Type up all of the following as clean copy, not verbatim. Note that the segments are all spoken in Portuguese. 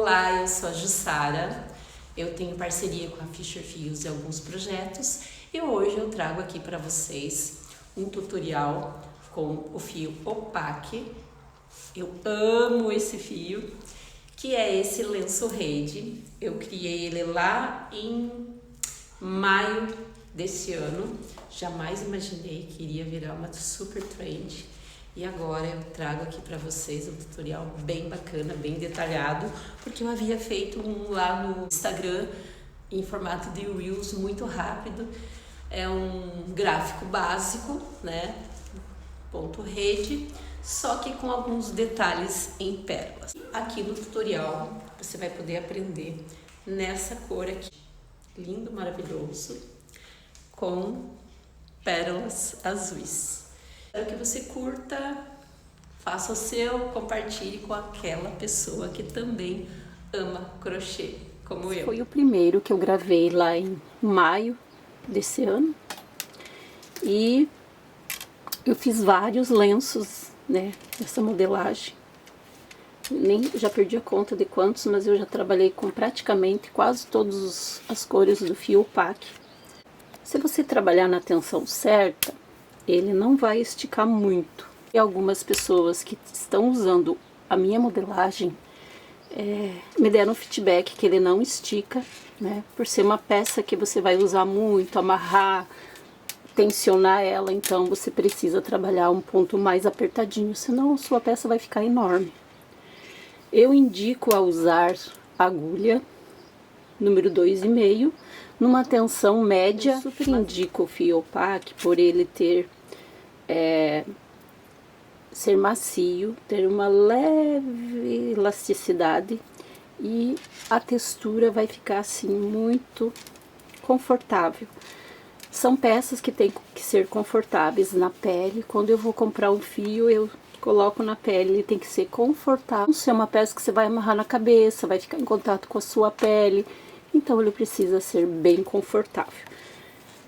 Olá, eu sou a Jussara, eu tenho parceria com a Fischer Fios em alguns projetos e hoje eu trago aqui para vocês um tutorial com o fio Opaque. Eu amo esse fio, que é esse lenço rede. Eu criei ele lá em maio desse ano, jamais imaginei que iria virar uma super trend. E agora eu trago aqui para vocês um tutorial bem bacana, bem detalhado, porque eu havia feito um lá no Instagram em formato de Reels muito rápido. É um gráfico básico, né? Ponto rede, só que com alguns detalhes em pérolas. Aqui no tutorial você vai poder aprender nessa cor aqui, lindo, maravilhoso, com pérolas azuis. Espero que você curta, faça o seu, compartilhe com aquela pessoa que também ama crochê, como eu. Foi o primeiro que eu gravei lá em maio desse ano. E eu fiz vários lenços, né, dessa modelagem. Já perdi a conta de quantos, mas eu já trabalhei com praticamente quase todas as cores do fio Opaque. Se você trabalhar na tensão certa, ele não vai esticar muito. E algumas pessoas que estão usando a minha modelagem me deram feedback que ele não estica, né? Por ser uma peça que você vai usar muito, amarrar, tensionar ela, então você precisa trabalhar um ponto mais apertadinho, senão a sua peça vai ficar enorme. Eu indico a usar agulha número 2,5 numa tensão média. Eu super indico o fio Opaque por ele ser macio, ter uma leve elasticidade e a textura vai ficar assim muito confortável. São peças que tem que ser confortáveis na pele. Quando eu vou comprar um fio, eu coloco na pele, ele tem que ser confortável. Não ser uma peça que você vai amarrar na cabeça, vai ficar em contato com a sua pele, então ele precisa ser bem confortável.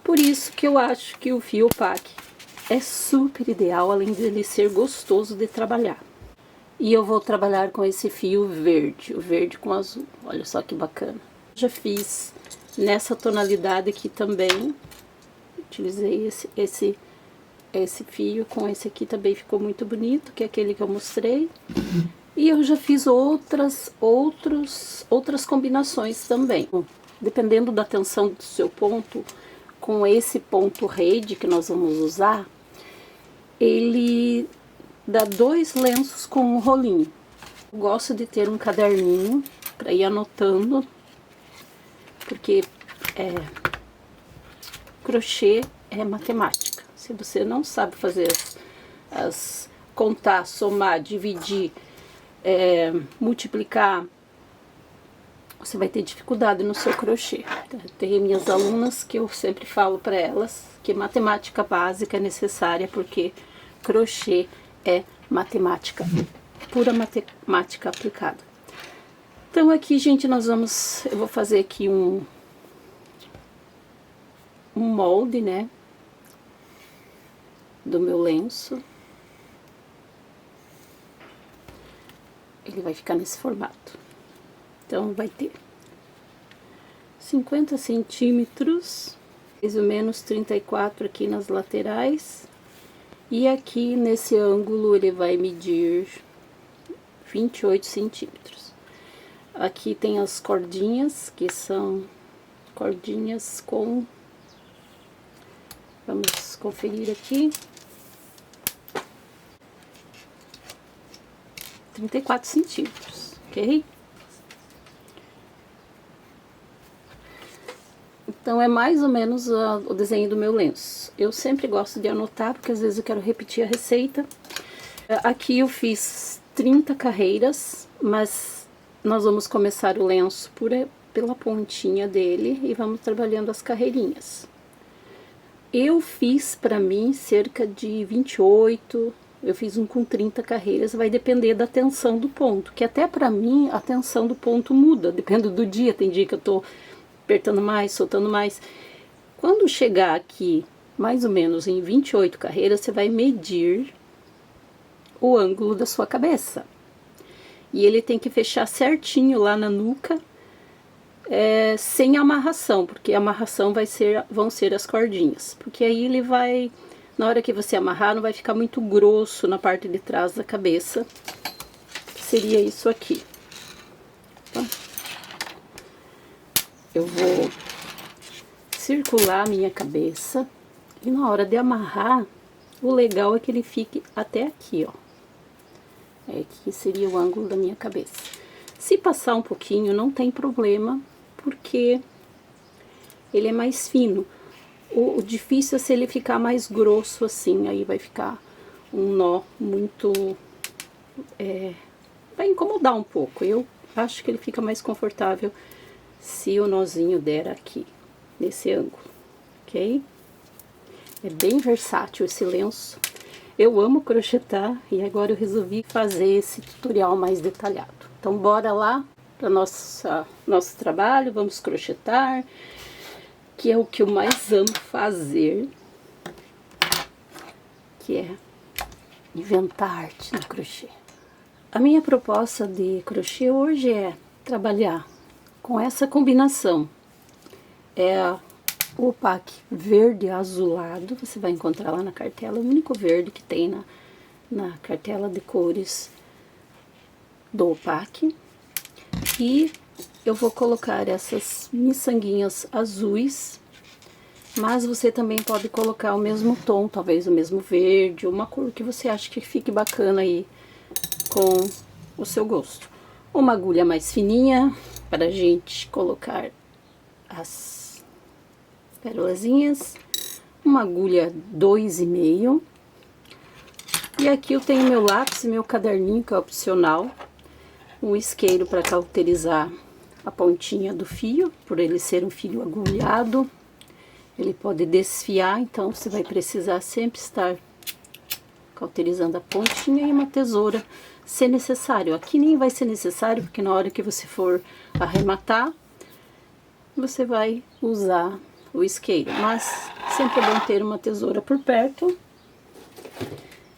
Por isso que eu acho que o fio Opaque é super ideal, além de ele ser gostoso de trabalhar. E eu vou trabalhar com esse fio verde, o verde com azul. Olha só que bacana. Já fiz nessa tonalidade aqui também. Utilizei esse fio com esse aqui também, ficou muito bonito, que é aquele que eu mostrei. E eu já fiz outras combinações também. Dependendo da tensão do seu ponto, com esse ponto rede que nós vamos usar, ele dá 2 lenços com um rolinho. Eu gosto de ter um caderninho para ir anotando, porque crochê é matemática. Se você não sabe fazer contar, somar, dividir, multiplicar, você vai ter dificuldade no seu crochê. Tem minhas alunas que eu sempre falo para elas que matemática básica é necessária, porque crochê é matemática, pura matemática aplicada. Então aqui, gente, eu vou fazer aqui um molde, né, do meu lenço. Ele vai ficar nesse formato. Então vai ter 50 centímetros, mais ou menos 34 aqui nas laterais. E aqui nesse ângulo ele vai medir 28 centímetros. Aqui tem as cordinhas, que são cordinhas com... Vamos conferir aqui. 34 centímetros, ok? Então é mais ou menos o desenho do meu lenço. Eu sempre gosto de anotar, porque às vezes eu quero repetir a receita. Aqui eu fiz 30 carreiras, mas nós vamos começar o lenço pela pontinha dele e vamos trabalhando as carreirinhas. Eu fiz para mim cerca de 28, eu fiz um com 30 carreiras, vai depender da tensão do ponto, que até para mim a tensão do ponto muda, depende do dia, tem dia que eu tô apertando mais, soltando mais. Quando chegar aqui, mais ou menos em 28 carreiras, você vai medir o ângulo da sua cabeça. E ele tem que fechar certinho lá na nuca, sem amarração, porque a amarração vão ser as cordinhas. Porque aí ele vai, na hora que você amarrar, não vai ficar muito grosso na parte de trás da cabeça. Seria isso aqui. Tá? Eu vou circular a minha cabeça e na hora de amarrar, o legal é que ele fique até aqui, ó. Aqui seria o ângulo da minha cabeça. Se passar um pouquinho, não tem problema, porque ele é mais fino. O difícil é se ele ficar mais grosso assim, aí vai ficar um nó muito... vai incomodar um pouco. Eu acho que ele fica mais confortável se o nozinho der aqui, nesse ângulo, ok? É bem versátil esse lenço. Eu amo crochetar e agora eu resolvi fazer esse tutorial mais detalhado. Então, bora lá para nosso trabalho, vamos crochetar, que é o que eu mais amo fazer, que é inventar arte no crochê. A minha proposta de crochê hoje é trabalhar com essa combinação. O opaque verde azulado, você vai encontrar lá na cartela, o único verde que tem na cartela de cores do opaque. E eu vou colocar essas miçanguinhas azuis, mas você também pode colocar o mesmo tom, talvez o mesmo verde, uma cor que você acha que fique bacana aí com o seu gosto. Uma agulha mais fininha para a gente colocar as pérolazinhas, uma agulha 2,5, e aqui eu tenho meu lápis e meu caderninho, que é opcional, um isqueiro para cauterizar a pontinha do fio, por ele ser um fio agulhado, ele pode desfiar, então você vai precisar sempre estar cauterizando a pontinha, e uma tesoura, se necessário. Aqui nem vai ser necessário, porque na hora que você for arrematar, você vai usar o isqueiro, mas sempre é bom ter uma tesoura por perto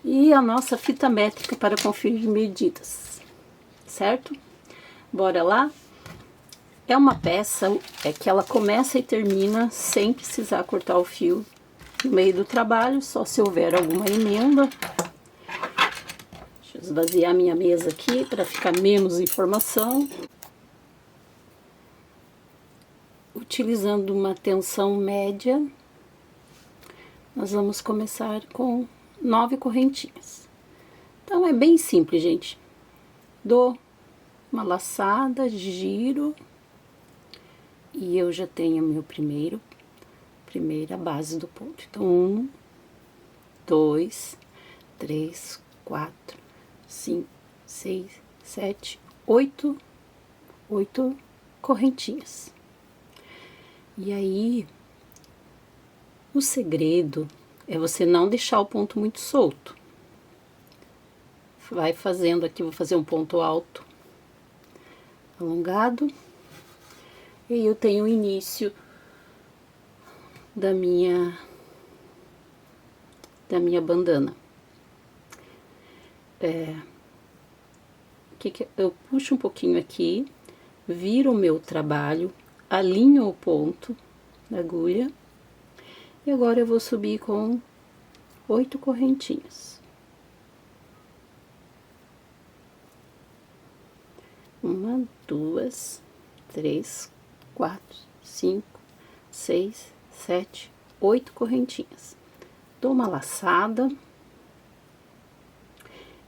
e a nossa fita métrica para conferir medidas, certo? Bora lá. É uma peça que ela começa e termina sem precisar cortar o fio no meio do trabalho, só se houver alguma emenda. Deixa eu esvaziar minha mesa aqui para ficar menos informação. Utilizando uma tensão média, nós vamos começar com 9 correntinhas. Então, é bem simples, gente. Dou uma laçada, giro, e eu já tenho meu primeira base do ponto. Então, 1, 2, 3, 4, 5, 6, 7, 8 correntinhas. E aí, o segredo é você não deixar o ponto muito solto. Vai fazendo aqui, vou fazer um ponto alto, alongado. E aí eu tenho o início da minha bandana. Eu puxo um pouquinho aqui, viro o meu trabalho, alinho o ponto da agulha, e agora eu vou subir com 8 correntinhas. 1, 2, 3, 4, 5, 6, 7, 8 correntinhas. Dou uma laçada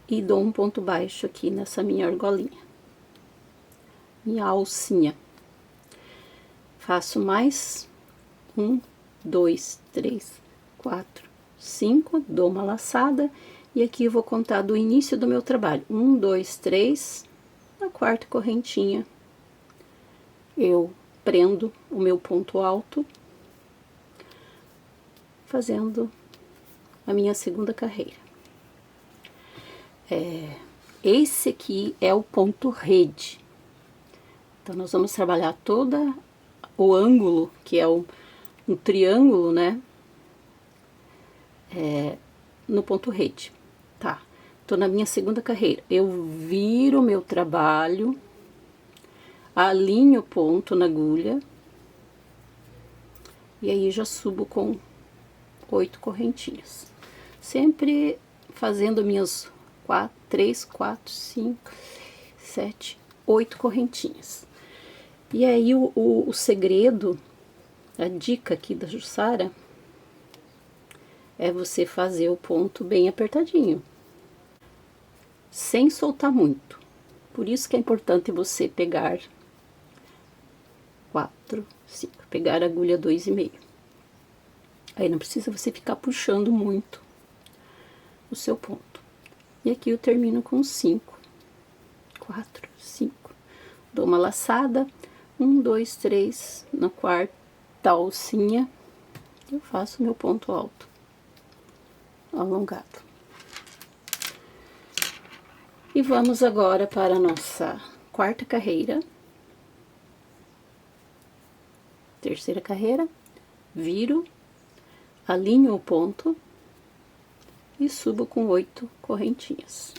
e dou um ponto baixo aqui nessa minha argolinha, minha alcinha. Faço mais 1, 2, 3, 4, 5, dou uma laçada, e aqui eu vou contar do início do meu trabalho. 1, 2, 3, na quarta correntinha, eu prendo o meu ponto alto, fazendo a minha segunda carreira. Esse aqui é o ponto rede. Então, nós vamos trabalhar todo o ângulo, que é um triângulo, né? No ponto rede, tá? tô na minha segunda carreira. Eu viro o meu trabalho, alinho o ponto na agulha, e aí já subo com 8 correntinhas. Sempre fazendo minhas 3, 4, 5, 7, 8 correntinhas. E aí o segredo, a dica aqui da Jussara, é você fazer o ponto bem apertadinho, sem soltar muito. Por isso que é importante você pegar 4, 5, pegar a agulha 2,5. Aí não precisa você ficar puxando muito o seu ponto. E aqui eu termino com 5, 4, 5. Dou uma laçada, 1, 2, 3, na quarta alcinha, eu faço meu ponto alto, alongado. E vamos agora para a nossa quarta carreira. Terceira carreira, viro, alinho o ponto e subo com 8 correntinhas.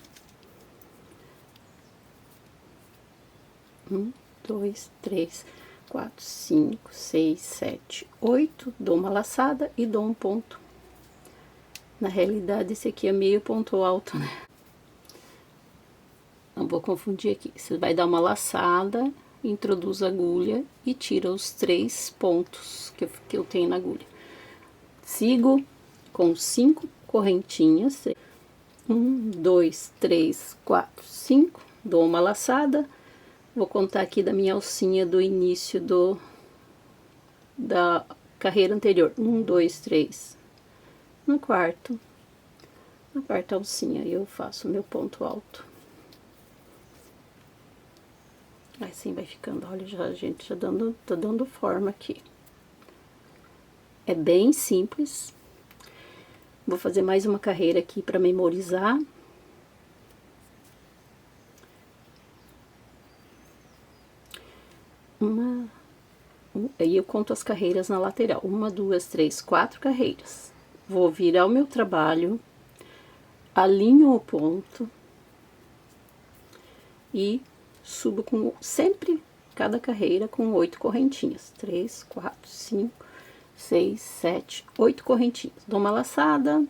1, 2, 3, 4, 5, 6, 7, 8. Dou uma laçada e dou um ponto. Na realidade, esse aqui é meio ponto alto, né? Não vou confundir aqui. Você vai dar uma laçada, introduz a agulha e tira os 3 pontos que eu tenho na agulha. Sigo com 5 correntinhas. 1, 2, 3, 4, 5. Dou uma laçada. Vou contar aqui da minha alcinha do início da carreira anterior. 1, 2, 3. Na quarta alcinha, eu faço o meu ponto alto. Assim vai ficando, olha, a gente já tá dando forma aqui. É bem simples. Vou fazer mais uma carreira aqui para memorizar. Aí eu conto as carreiras na lateral. 1, 2, 3, 4 carreiras. Vou virar o meu trabalho, alinho o ponto e subo com sempre cada carreira com 8 correntinhas. 3, 4, 5, 6, 7, 8 correntinhas. Dou uma laçada.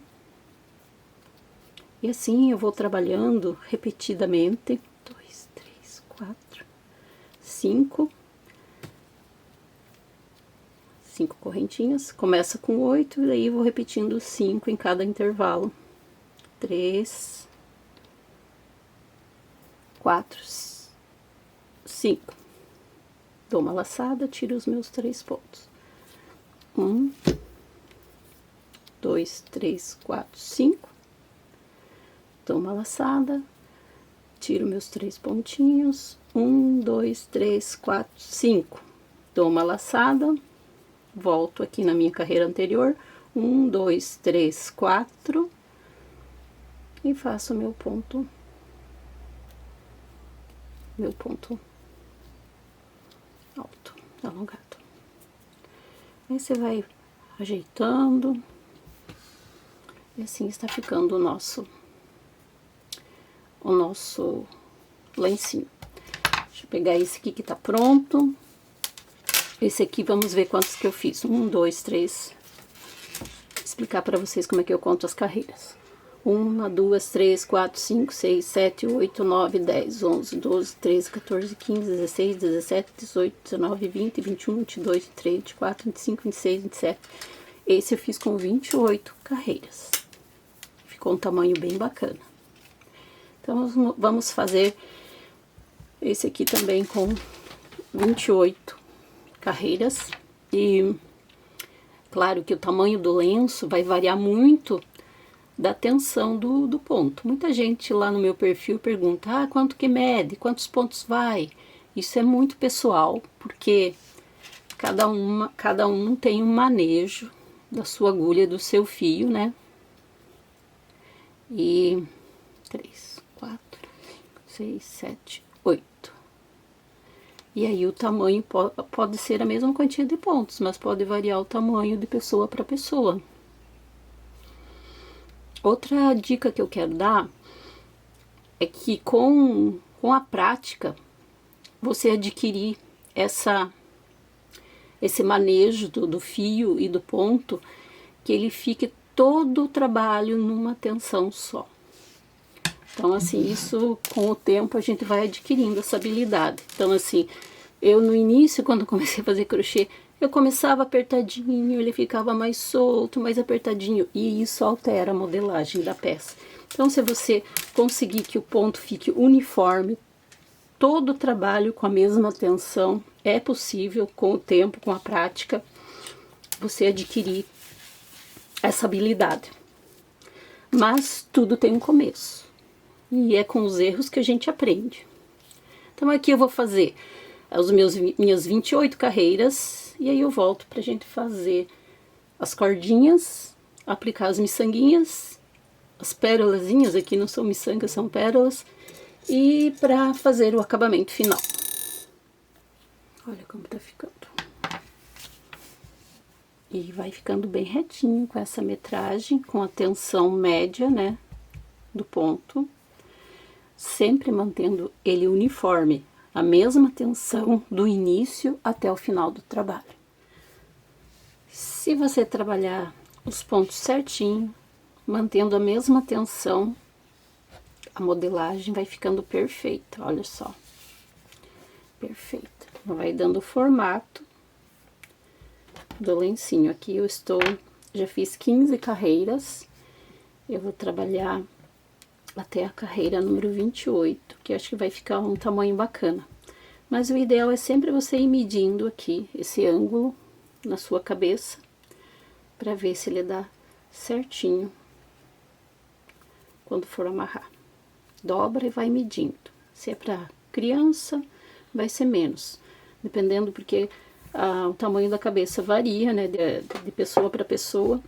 E assim eu vou trabalhando repetidamente. 2, 3, 4, 5. 5 correntinhas. Começa com 8 e daí vou repetindo 5 em cada intervalo. 3, 4, 5. Dou uma laçada, tiro os meus 3 pontos. 1, 2, 3, 4, 5. Dou uma laçada, tiro meus 3 pontinhos. 1, 2, 3, 4, 5. Dou uma laçada, volto aqui na minha carreira anterior. 1, 2, 3, 4. E faço meu ponto alto, alongado. Aí você vai ajeitando, e assim está ficando o nosso lencinho. Deixa eu pegar esse aqui que tá pronto. Esse aqui, vamos ver quantos que eu fiz. 1, 2, 3. Vou explicar para vocês como é que eu conto as carreiras. 1, 2, 3, 4, 5, 6, 7, 8, 9, 10, 11, 12, 13, 14, 15, 16, 17, 18, 19, 20, 21, 22, 23, 24, 25, 26, 27. Esse eu fiz com 28 carreiras. Ficou um tamanho bem bacana. Então, vamos fazer esse aqui também com 28 carreiras. E claro que o tamanho do lenço vai variar muito da tensão do ponto. Muita gente lá no meu perfil pergunta, quanto que mede, quantos pontos vai? Isso é muito pessoal, porque cada um tem um manejo da sua agulha, do seu fio, né? E 3, 4, 5, 6, 7, 8. E aí o tamanho pode ser a mesma quantia de pontos, mas pode variar o tamanho de pessoa para pessoa. Outra dica que eu quero dar é que com a prática você adquirir esse manejo do fio e do ponto, que ele fique todo o trabalho numa tensão só. Então, assim, isso com o tempo a gente vai adquirindo essa habilidade. Então, assim, eu no início, quando comecei a fazer crochê, eu começava apertadinho, ele ficava mais solto, mais apertadinho, e isso altera a modelagem da peça. Então, se você conseguir que o ponto fique uniforme, todo o trabalho com a mesma tensão, é possível com o tempo, com a prática, você adquirir essa habilidade. Mas tudo tem um começo. E é com os erros que a gente aprende. Então aqui eu vou fazer minhas 28 carreiras. E aí eu volto pra gente fazer as cordinhas, aplicar as miçanguinhas, as pérolazinhas, aqui não são miçangas, são pérolas. E pra fazer o acabamento final. Olha como tá ficando. E vai ficando bem retinho com essa metragem, com a tensão média, né, do ponto. Sempre mantendo ele uniforme, a mesma tensão do início até o final do trabalho. Se você trabalhar os pontos certinho, mantendo a mesma tensão, a modelagem vai ficando perfeita, olha só. Perfeita. Vai dando o formato do lencinho. Aqui eu já fiz 15 carreiras. Eu vou trabalhar até a carreira número 28, que acho que vai ficar um tamanho bacana. Mas o ideal é sempre você ir medindo aqui esse ângulo na sua cabeça, para ver se ele dá certinho quando for amarrar. Dobra e vai medindo. Se é para criança, vai ser menos, dependendo, porque o tamanho da cabeça varia, né, de pessoa para pessoa,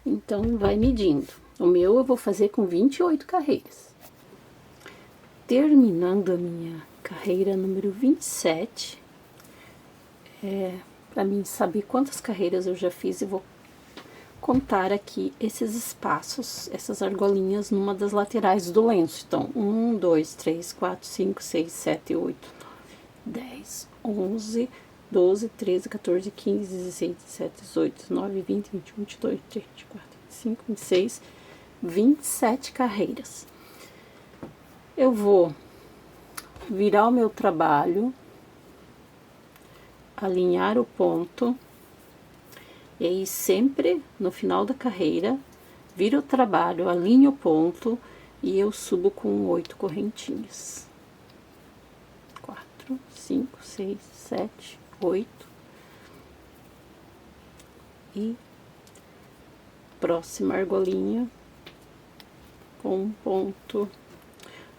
então vai medindo. O meu eu vou fazer com 28 carreiras. Terminando a minha carreira número 27, para mim saber quantas carreiras eu já fiz, eu vou contar aqui esses espaços, essas argolinhas numa das laterais do lenço. Então, 1, 2, 3, 4, 5, 6, 7, 8, 9, 10, 11, 12, 13, 14, 15, 16, 17, 18, 19, 20, 21, 22, 23, 24, 25, 26, 27 carreiras. Eu vou virar o meu trabalho, alinhar o ponto, e aí sempre no final da carreira, viro o trabalho, alinho o ponto e eu subo com 8 correntinhas. 4, 5, 6, 7, 8. E próxima argolinha com um ponto,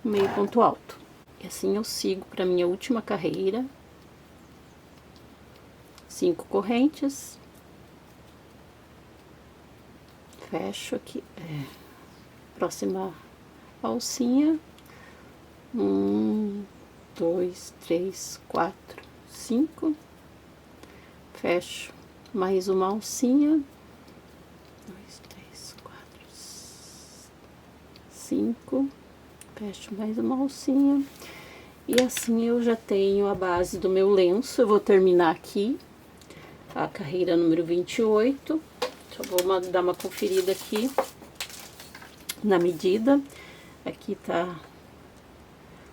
meio ponto alto. E assim eu sigo para minha última carreira. 5 correntes. Fecho aqui, próxima alcinha, 1, 2, 3, 4, 5, fecho mais uma alcinha, 2, 3, 4, 5, fecho mais uma alcinha, e assim eu já tenho a base do meu lenço. Eu vou terminar aqui a carreira número 28. Só vou dar uma conferida aqui na medida. Aqui tá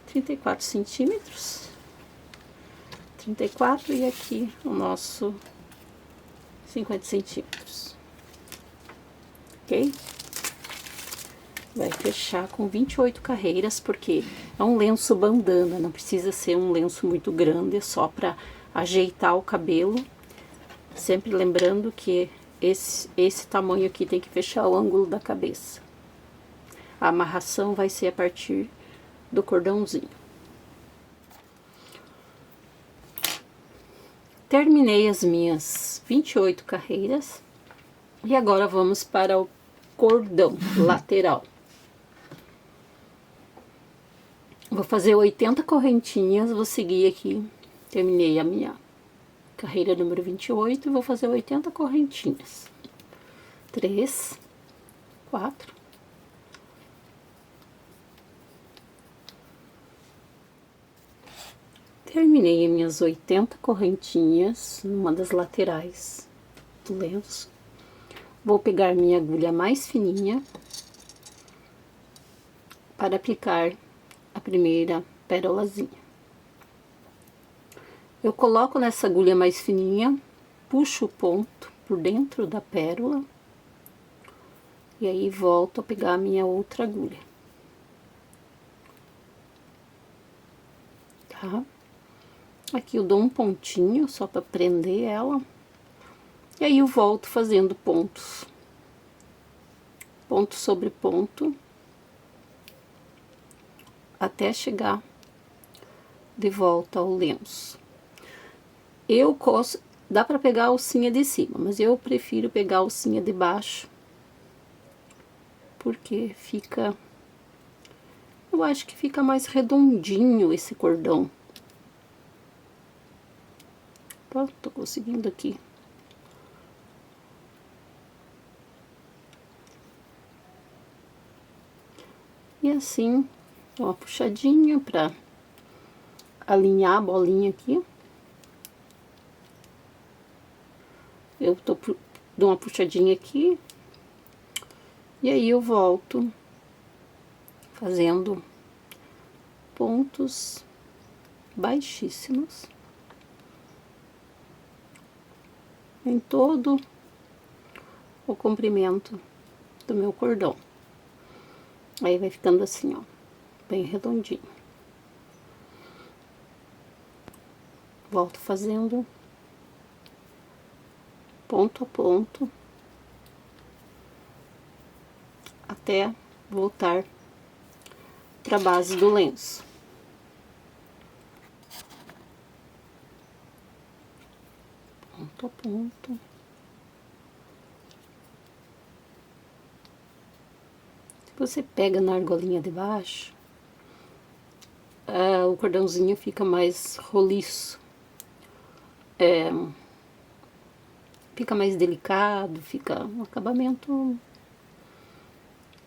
34 centímetros. 34 e aqui o nosso 50 centímetros. Ok? Vai fechar com 28 carreiras, porque é um lenço bandana, não precisa ser um lenço muito grande, é só para ajeitar o cabelo. Sempre lembrando que esse tamanho aqui tem que fechar o ângulo da cabeça. A amarração vai ser a partir do cordãozinho. Terminei as minhas 28 carreiras. E agora vamos para o cordão lateral. Vou fazer 80 correntinhas, vou seguir aqui. Terminei a minha carreira número 28 e vou fazer 80 correntinhas. 3, 4, terminei as minhas 80 correntinhas numa das laterais do lenço. Vou pegar minha agulha mais fininha para aplicar a primeira pérolazinha. Eu coloco nessa agulha mais fininha, puxo o ponto por dentro da pérola e aí volto a pegar a minha outra agulha. Tá? Aqui eu dou um pontinho só para prender ela. E aí eu volto fazendo pontos. Ponto sobre ponto. Até chegar de volta ao lenço. Eu coço, dá para pegar a alcinha de cima, mas eu prefiro pegar a alcinha de baixo. Porque fica... eu acho que fica mais redondinho esse cordão. Opa, tô conseguindo aqui. E assim, uma puxadinha pra alinhar a bolinha aqui. Eu dou uma puxadinha aqui. E aí eu volto fazendo pontos baixíssimos em todo o comprimento do meu cordão. Aí vai ficando assim, ó, bem redondinho. Volto fazendo ponto a ponto até voltar para a base do lenço. Ponto a ponto. Você pega na argolinha de baixo, o cordãozinho fica mais roliço, fica mais delicado, fica um acabamento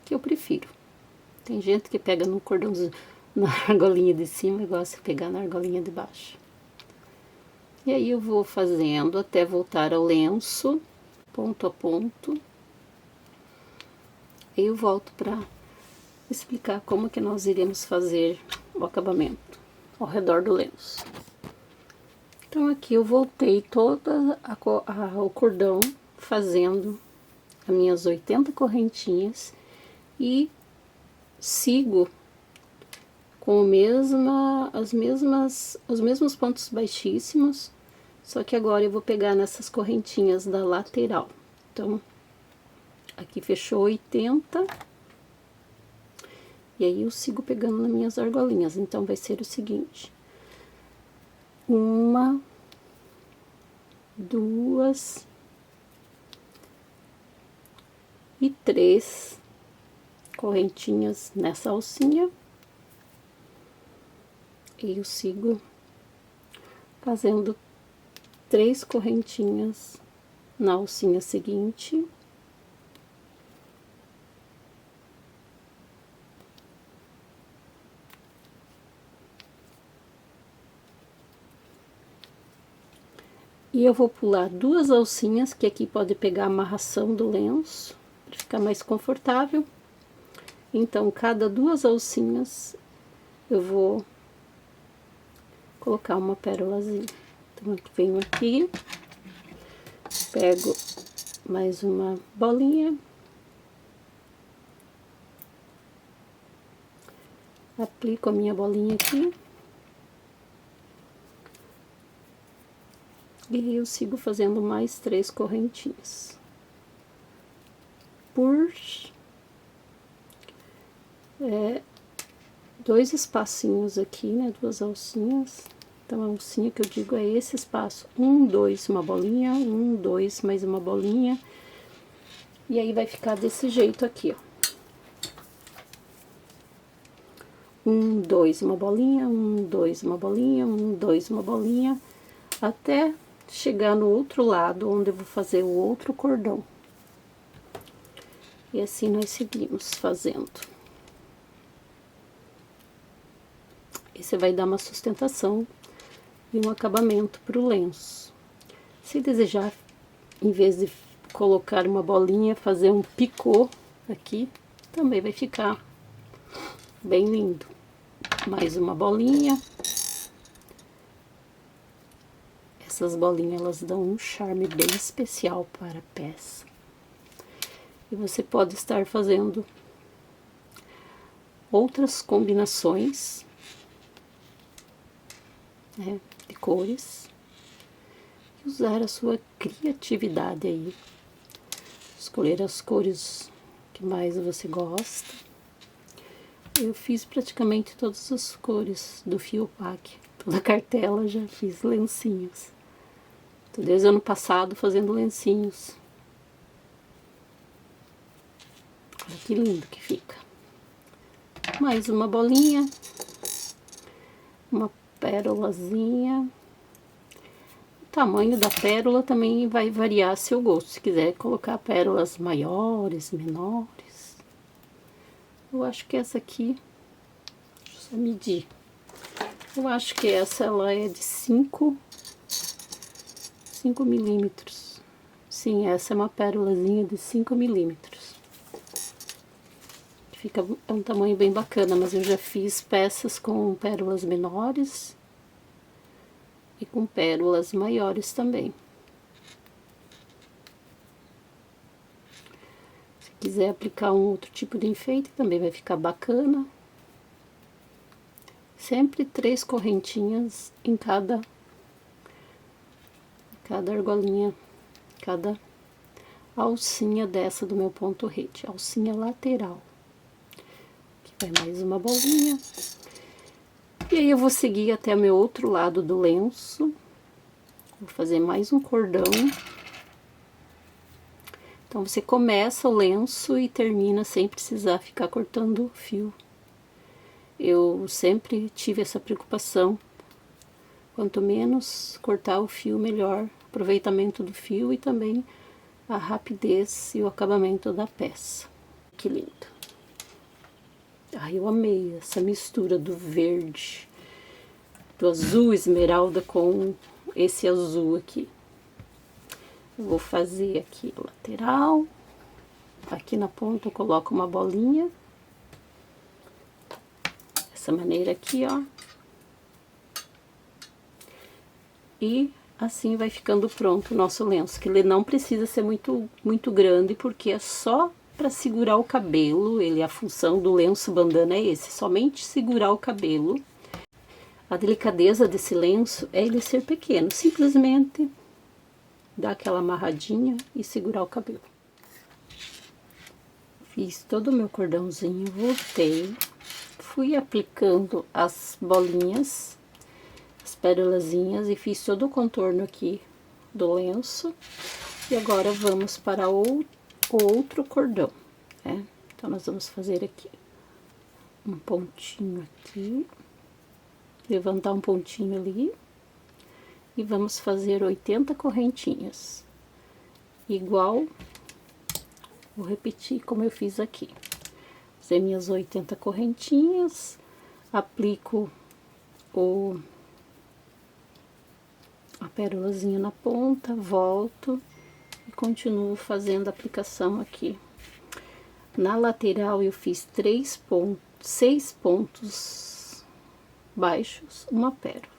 que eu prefiro. Tem gente que pega no cordãozinho, na argolinha de cima e gosta de pegar na argolinha de baixo. E aí eu vou fazendo até voltar ao lenço, ponto a ponto. Aí eu volto para explicar como que nós iremos fazer o acabamento ao redor do lenço. Então aqui eu voltei toda o cordão fazendo as minhas 80 correntinhas e sigo com os mesmos pontos baixíssimos, só que agora eu vou pegar nessas correntinhas da lateral. Então aqui fechou 80. E aí eu sigo pegando nas minhas argolinhas. Então vai ser o seguinte: 1, 2 e 3 correntinhas nessa alcinha. E eu sigo fazendo 3 correntinhas na alcinha seguinte. E eu vou pular 2 alcinhas, que aqui pode pegar a amarração do lenço, para ficar mais confortável. Então, cada 2 alcinhas, eu vou colocar uma pérolazinha. Então, eu venho aqui, pego mais uma bolinha, aplico a minha bolinha aqui. E eu sigo fazendo mais 3 correntinhas. Por 2 espacinhos aqui, né? 2 alcinhas. Então, a alcinha que eu digo é esse espaço. 1, 2, uma bolinha. 1, 2, mais uma bolinha. E aí, vai ficar desse jeito aqui, ó. 1, 2, uma bolinha. 1, 2, uma bolinha. 1, 2, uma bolinha. Até chegar no outro lado, onde eu vou fazer o outro cordão. E assim nós seguimos fazendo. Esse vai dar uma sustentação e um acabamento para o lenço. Se desejar, em vez de colocar uma bolinha, fazer um picô aqui, também vai ficar bem lindo. Mais uma bolinha. Essas bolinhas, elas dão um charme bem especial para a peça. E você pode estar fazendo outras combinações, né, de cores. E usar a sua criatividade aí. Escolher as cores que mais você gosta. Eu fiz praticamente todas as cores do fio opaque. Toda a cartela já fiz lencinhos. Tô desde o ano passado fazendo lencinhos. Olha que lindo que fica. Mais uma bolinha. Uma pérolazinha. O tamanho da pérola também vai variar a seu gosto. Se quiser colocar pérolas maiores, menores. Eu acho que essa aqui, deixa eu só medir. Eu acho que essa ela é de 5 milímetros. Sim, essa é uma pérolazinha de 5 milímetros. Fica um tamanho bem bacana, mas eu já fiz peças com pérolas menores e com pérolas maiores também. Se quiser aplicar um outro tipo de enfeite, também vai ficar bacana. Sempre 3 correntinhas em cada argolinha, cada alcinha dessa do meu ponto rede, alcinha lateral. Aqui vai mais uma bolinha. E aí eu vou seguir até o meu outro lado do lenço. Vou fazer mais um cordão. Então, você começa o lenço e termina sem precisar ficar cortando o fio. Eu sempre tive essa preocupação. Quanto menos cortar o fio, melhor aproveitamento do fio e também a rapidez e o acabamento da peça. Que lindo! Ai, eu amei essa mistura do verde, do azul esmeralda com esse azul aqui. Eu vou fazer aqui a lateral. Aqui na ponta eu coloco uma bolinha. Dessa maneira aqui, ó. E assim vai ficando pronto o nosso lenço, que ele não precisa ser muito grande, porque é só para segurar o cabelo. A função do lenço bandana é esse, somente segurar o cabelo. A delicadeza desse lenço é ele ser pequeno, simplesmente dar aquela amarradinha e segurar o cabelo. Fiz todo o meu cordãozinho, voltei, fui aplicando as bolinhas, as pérolazinhas, e fiz todo o contorno aqui do lenço. E agora vamos para o outro cordão, né? Então, nós vamos fazer aqui um pontinho aqui, levantar um pontinho ali, e vamos fazer 80 correntinhas, igual, vou repetir como eu fiz aqui. Fazer minhas 80 correntinhas, aplico a pérolazinha na ponta, volto e continuo fazendo a aplicação aqui. Na lateral eu fiz 6 pontos baixos, uma pérola.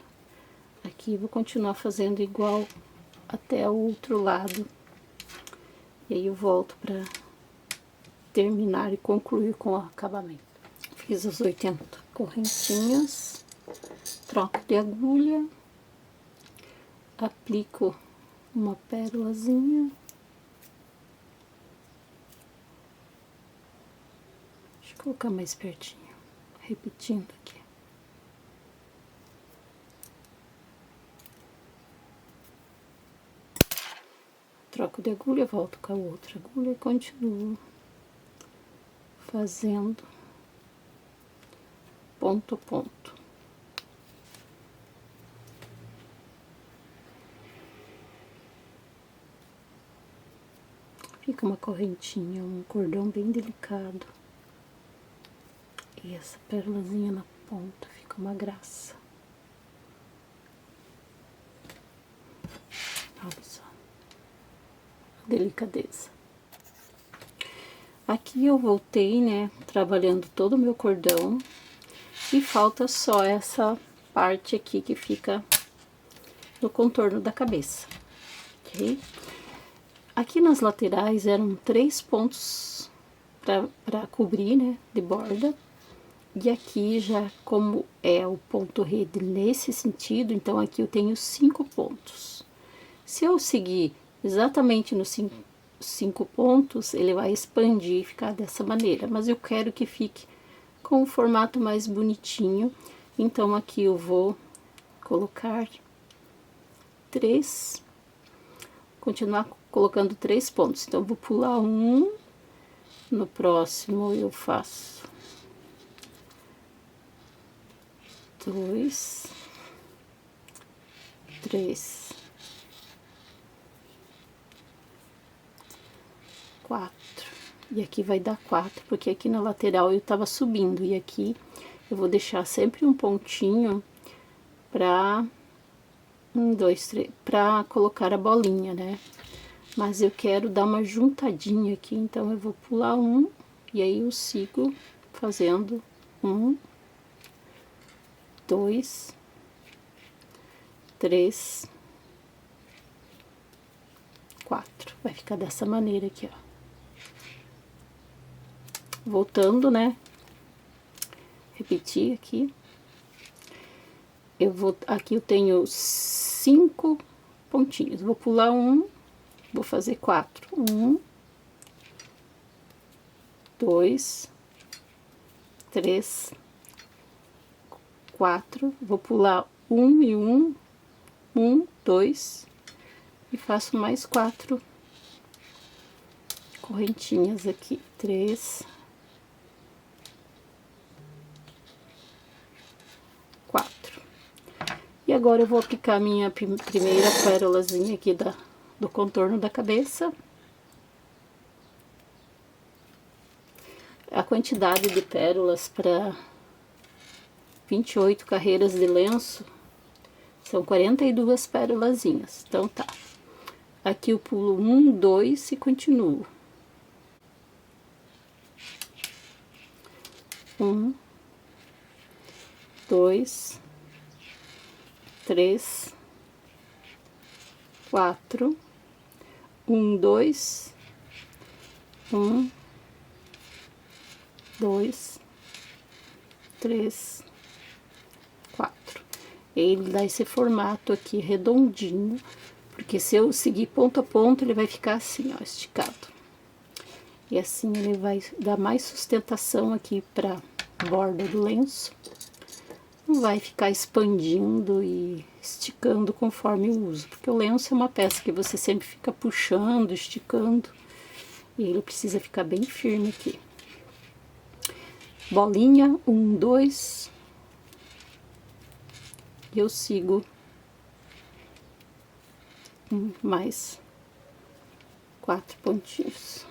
Aqui vou continuar fazendo igual até o outro lado. E aí eu volto para terminar e concluir com o acabamento. Fiz as 80 correntinhas, troco de agulha, aplico uma pérolazinha. Deixa eu colocar mais pertinho, repetindo aqui. Troco de agulha, volto com a outra agulha e continuo fazendo ponto a ponto. Fica uma correntinha, um cordão bem delicado. E essa pérolazinha na ponta fica uma graça. delicadeza. Aqui eu voltei, né, trabalhando todo o meu cordão, e falta só essa parte aqui que fica no contorno da cabeça, ok? Aqui nas laterais eram 3 pontos para cobrir, né, de borda, e aqui já como é o ponto rede nesse sentido, então aqui eu tenho 5 pontos. Se eu seguir exatamente nos 5 pontos, ele vai expandir e ficar dessa maneira, mas eu quero que fique com um formato mais bonitinho, então aqui eu vou colocar 3, continuar colocando 3 pontos, então eu vou pular um, no próximo eu faço 2, 3, 4, e aqui vai dar 4, porque aqui na lateral eu tava subindo, e aqui eu vou deixar sempre um pontinho pra 1, 2, 3, pra colocar a bolinha, né? Mas eu quero dar uma juntadinha aqui, então eu vou pular um, e aí eu sigo fazendo 1, 2, 3, 4. Vai ficar dessa maneira aqui, ó. Voltando, né? Repetir aqui. Aqui eu tenho 5 pontinhos. Vou pular um, vou fazer 4. 1, 2, 3, 4. Vou pular um e 1, 1, 2, e faço mais 4 correntinhas aqui. 3, 4. E agora eu vou aplicar a minha primeira pérolazinha aqui do contorno da cabeça. A quantidade de pérolas para 28 carreiras de lenço são 42 pérolazinhas. Então tá. Aqui eu pulo 1, 2 e continuo. 1, 2, 3, 4, 1, 2, 1, 2, 3, 4. Ele dá esse formato aqui redondinho, porque se eu seguir ponto a ponto, ele vai ficar assim, ó, esticado. E assim ele vai dar mais sustentação aqui pra borda do lenço. Não vai ficar expandindo e esticando conforme o uso, porque o lenço é uma peça que você sempre fica puxando, esticando, e ele precisa ficar bem firme aqui. Bolinha, 1, 2, e eu sigo mais 4 pontinhos.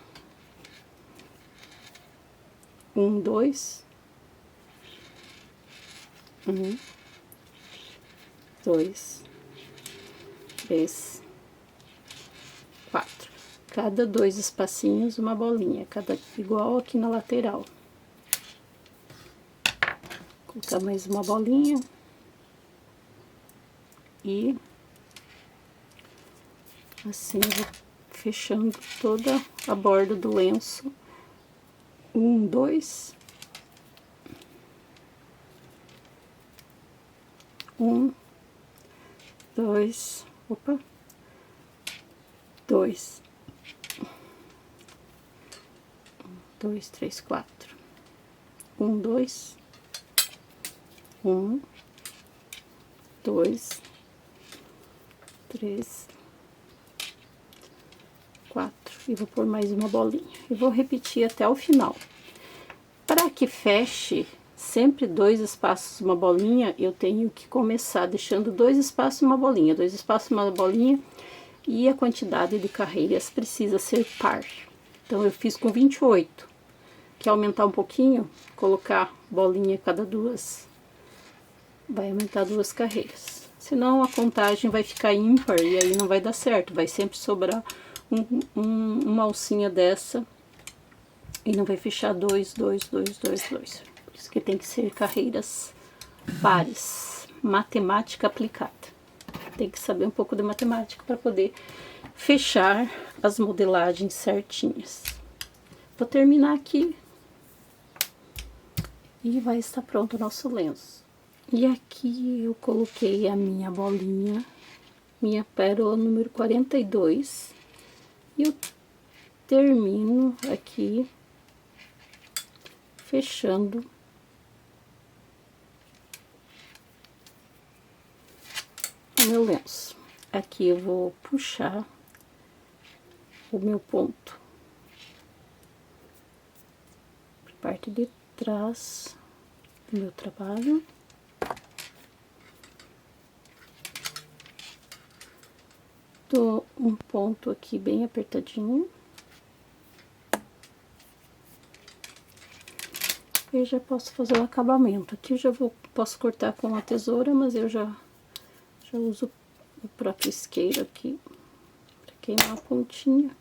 1, 2, 1, 2, 3, 4. Cada 2 espacinhos, uma bolinha, igual aqui na lateral. Vou colocar mais uma bolinha. E assim eu vou fechando toda a borda do lenço. 1, 2, 1, 2, opa, 2, 2, 3, 4, 1, 2, 1, 2, 3, 4, e vou pôr mais uma bolinha, e vou repetir até o final. Para que feche sempre 2 espaços, uma bolinha, eu tenho que começar deixando 2 espaços, uma bolinha, 2 espaços, uma bolinha, e a quantidade de carreiras precisa ser par. Então, eu fiz com 28. Quer aumentar um pouquinho? Colocar bolinha cada 2, vai aumentar 2 carreiras. Senão, a contagem vai ficar ímpar e aí não vai dar certo, vai sempre sobrar uma alcinha dessa e não vai fechar dois. Por isso que tem que ser carreiras pares, matemática aplicada. Tem que saber um pouco de matemática para poder fechar as modelagens certinhas. Vou terminar aqui e vai estar pronto o nosso lenço. E aqui eu coloquei a minha bolinha, minha pérola número 42, e eu termino aqui fechando o meu lenço. Aqui eu vou puxar o meu ponto para a parte de trás do meu trabalho. Dou um ponto aqui bem apertadinho. Eu já posso fazer o acabamento. Aqui eu já posso cortar com a tesoura, mas eu já uso o próprio isqueiro aqui para queimar a pontinha.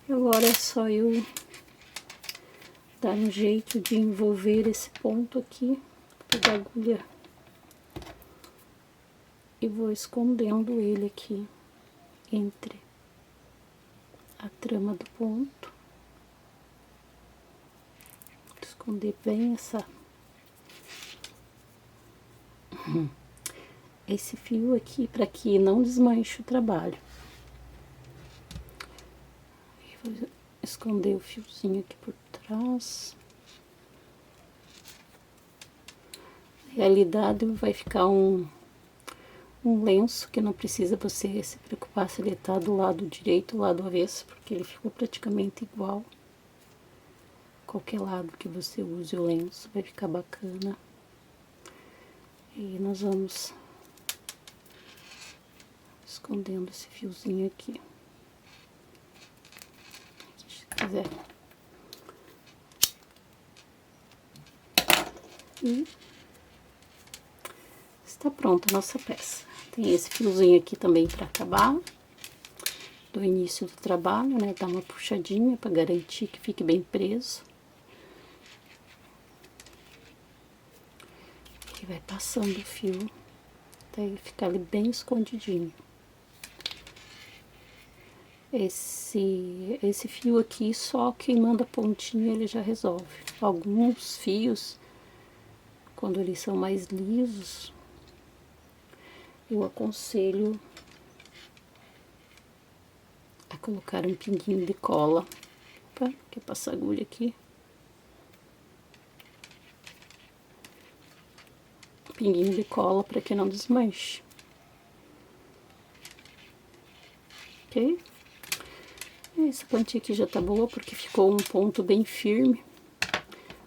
Agora é só eu dar um jeito de envolver esse ponto aqui, pegar a agulha e vou escondendo ele aqui entre a trama do ponto. Vou esconder bem esse fio aqui para que não desmanche o trabalho. E vou esconder o fiozinho aqui por trás. Na realidade vai ficar um lenço que não precisa você se preocupar se ele tá do lado direito ou lado avesso, porque ele ficou praticamente igual. Qualquer lado que você use o lenço vai ficar bacana. E nós vamos escondendo esse fiozinho aqui. Se quiser. E está pronta a nossa peça. Tem esse fiozinho aqui também para acabar do início do trabalho, né? Dá uma puxadinha para garantir que fique bem preso. E vai passando o fio até ele ficar ali bem escondidinho. Esse fio aqui, só queimando a pontinha ele já resolve. Alguns fios, quando eles são mais lisos, eu aconselho a colocar um pinguinho de cola. Opa, quer passar agulha aqui? Um pinguinho de cola para que não desmanche. Ok? Essa pontinha aqui já tá boa porque ficou um ponto bem firme.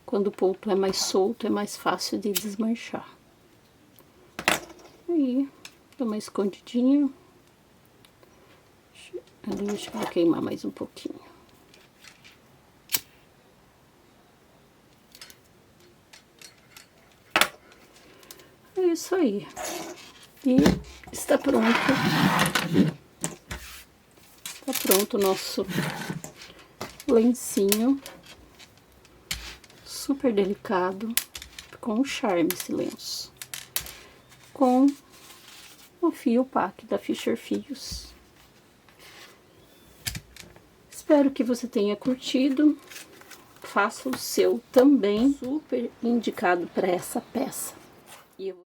Quando o ponto é mais solto, é mais fácil de desmanchar. Aí, dou uma escondidinha. Ali, deixa eu queimar mais um pouquinho. É isso aí. E está pronto. Está pronto o nosso lencinho. Super delicado. Com charme esse lenço. Com o fio PAC da Fisher Fios. Espero que você tenha curtido. Faça o seu também. Super indicado para essa peça. E eu